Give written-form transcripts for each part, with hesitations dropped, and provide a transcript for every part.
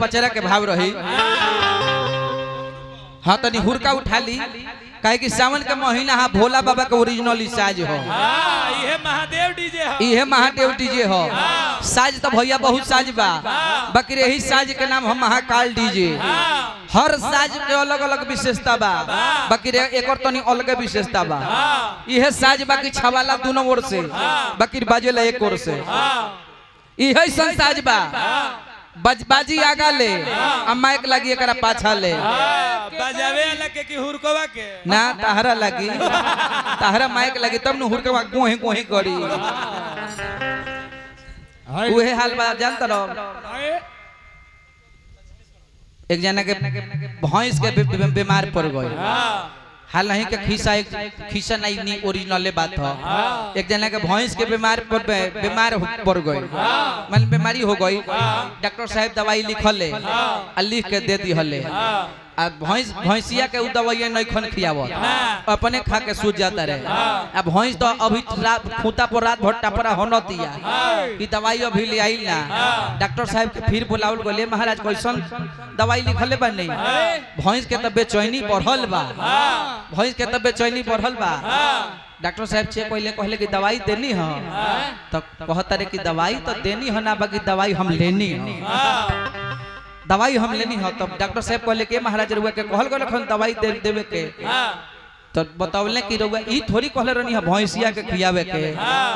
पचरा के भाव रही। हाँ तनी हुरका उठा ली काहे कि सावन के महीना हा भोला बाबा के ओरिजिनल साज हो। ये महादेव डीजे हो, ये महादेव डीजे हो। साज तो भैया बहुत साज बा, बाकी यही साज के नाम हम महाकाल डीजे। हर साज के अलग अलग विशेषता बा, बाकी एक और तनी अलग विशेषता बा। यह साज बाकी छवाला दोनों ओर से, बाकी बाजेला एक ओर से। यही साज बा बाजी आगा ले आ माइक लगी एकरा पाछा ले बजावे लगे कि हुरकवा के ना ताहरा लगी, ताहरा माइक लगी तब न हुरकवा गोहे गोहे करी। उहे हाल बा जानत रहो। एक जना के भैंस के बीमार पड़ गए। हाल नहीं के खीसा नहीं ओरिजिनल बात हो। एक जना के भैंस के बीमार पड़ गए, मतलब बीमारी हो गई। डॉक्टर साहब दवाई लिखल है, लिख के दे दी हले। भैंसिया के दवाई नहीं खन खियावत, अपने खा के सूझ जाता रहे। अब भैंस तो अभी खूंटा पर रात भर टपरा होना दिया कि दवाई अभी ले आई ना। डॉक्टर साहब के फिर बुलावल गले, महाराज कैसन दवाई लिखले बा? नहीं, भैंस के तब बेचैनी बढ़ल बा, भैंस के तब बेचैनी बढ़ल बा। डॉक्टर साहब चेक पहले कहले कि दवाई देनी है, तो कहता रहे कि दवाई तो देनी है ना, बाकी दवाई हम लेनी है, दवाई हम लेनी है। तब डॉक्टर साहब कहले कि महाराज रुआ के कहल गल खन दवाई देवे के, तो बतावले कि रुआ ई थोड़ी कहले रहनी है भैंसिया के खियावे के,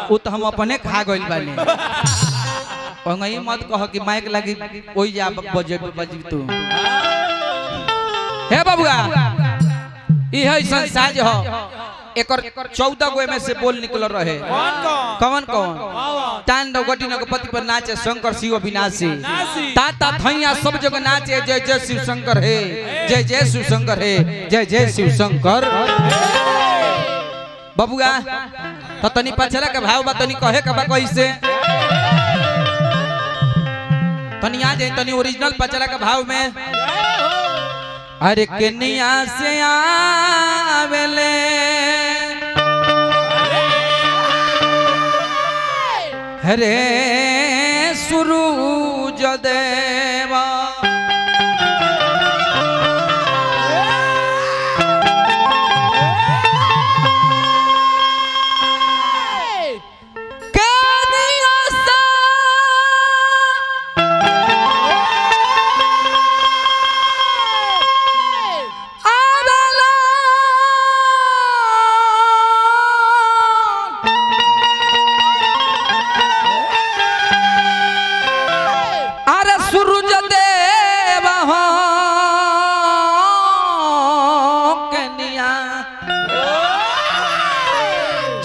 उ तो हम अपने खा गइल बानी। ओंगई मत कह कि माइक लगी ओई जा बजे बजी तू। हे बाबूआ ई है संसाज हो। एकर 14 गो में से बोल निकल रहे। कौन कौन? तांडव गटी नगपति पर नाचे शंकर शिव विनाशी, ताता थैया सब जगह नाचे जय जय शिव शंकर है, जय जय शिव शंकर है, जय जय शिव शंकर। बबुआ तो तनी पचरा के भाव बा, तनी कहे के बा कैसे? तनी आ जाए तनी ओरिजिनल पचरा के भाव में। अरे केनिया से आवेले हरे सूरज देवा,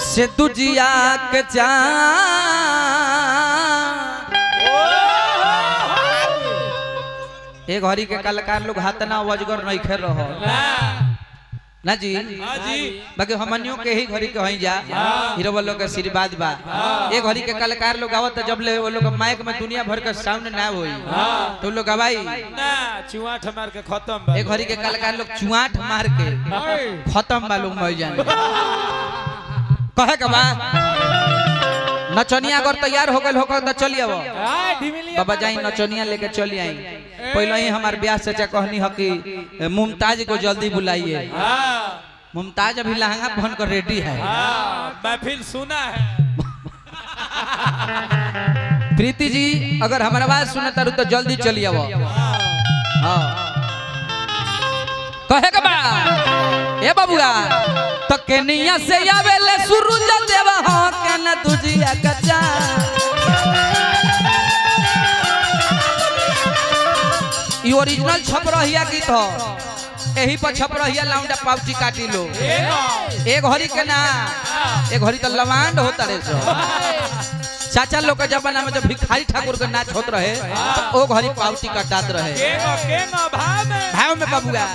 से तुझिया के एक घड़ी के कलाकार लोग हाथ ना वजगर नहीं खेल रहो ना जी। बाकी हमनियों के ही घड़ी के वहीं जा हीरो वालों के आशीर्वाद बा। एक घड़ी के कलाकार लोग आवत जब ले वो लोग माइक में दुनिया भर का साउंड ना होई तो लोग गवाई ना चुआठ मार के खत्म बा। एक घड़ी के कलाकार लोग चुआठ मार के खत्म बा लोग मर जाने। कहे के बा नचनिया अगर तैयार हो गए होकर तो चलिए बाबा जाई नचनिया लेके चली आई। पहले ही हमारे ब्याह से कहनी है कि मुमताज को जल्दी बुलाइए। मुमताज अभी लहंगा पहन कर रेडी है। महफिल सुना है। प्रीति जी अगर हमारा आवाज सुने तारू तो जल्दी चलिए। हाँ कहे के बा ए बाबूआ तो केनिया से आवेले सूरज देवा हो के न तुझिया कच्चा। ई ओरिजिनल छप रहिया गीत हो, यही पर छप रहिया लाउंडा पाउची काटी लो। एक घड़ी के ना एक घड़ी तो लवांड होता रे सो। चाचा लोग के जमाना में जब भिखारी ठाकुर के नाच होत रहे तो ओ घड़ी पाउची कटात रहे। भाव में बाबूआ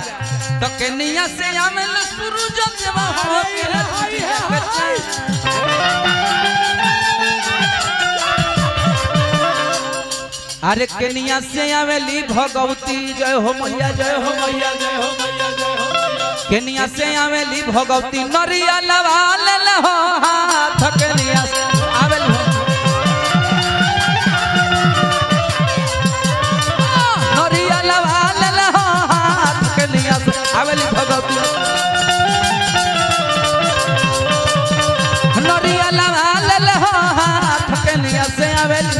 तो केनिया से आवेले सूरज देवा हो के न तुझिया कच्चा। अरे केनिया से आवेली भगवती जय हो मैया जय हो मैया जय हो मैया जय हो। केनिया से आवेली भगवती नरिया लवा ले हो हाथ केनिया से आवेली नरिया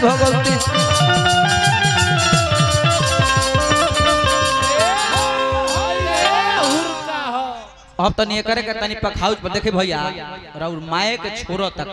भगवती अब तनी करे के तनी पखाउज पर देखे भैया और माए के छोरो तक